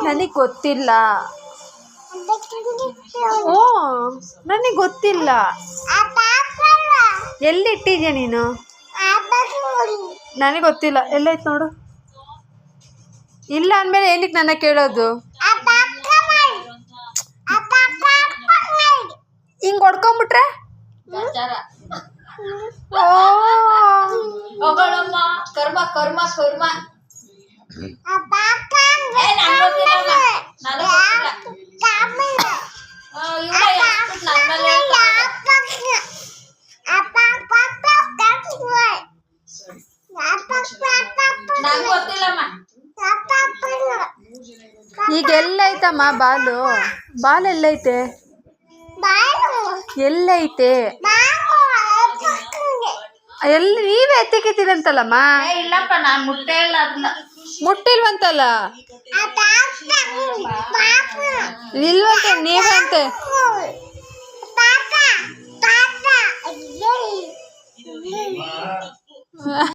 ನನಗೆ ಗೊತ್ತಿಲ್ಲ. ಓ ನನಗೆ ಗೊತ್ತಿಲ್ಲ. ಎಲ್ಲಿಟ್ಟಿದ್ಯಾ ನೀನು? ನನಗೆ ಗೊತ್ತಿಲ್ಲ. ಎಲ್ಲೈತೆ ನೋಡು. ಇಲ್ಲ ಅಂದಮೇಲೆ ಏನಕ್ಕೆ ನನ್ನ ಕೇಳೋದು? ಹಿಂಗೆ ಹೊಡ್ಕೊಂಬಿಟ್ರೆ ಕರ್ಮ ಕರ್ಮ ಕರ್ಮ. ಈಗ ಎಲ್ಲೈತಮ್ಮ ಬಾಲು? ಬಾಲ್ ಎಲ್ಲೈತೆ? ಎಲ್ಲೈತೆ? ಎಲ್ಲಿ ನೀವೇ ಎತ್ತಿಕ್ಕಿದ್ದೀರಂತಲ್ಲಮ್ಮ? ಇಲ್ಲಪ್ಪ ನಾನು ಮುಟ್ಟೆ ಇಲ್ಲ ಅದನ್ನ. ಮುಟ್ಟಿಲ್ವಂತಲ್ಲ? ಇಲ್ವಂತೆ ನೀವೇ ಅಂತೆ.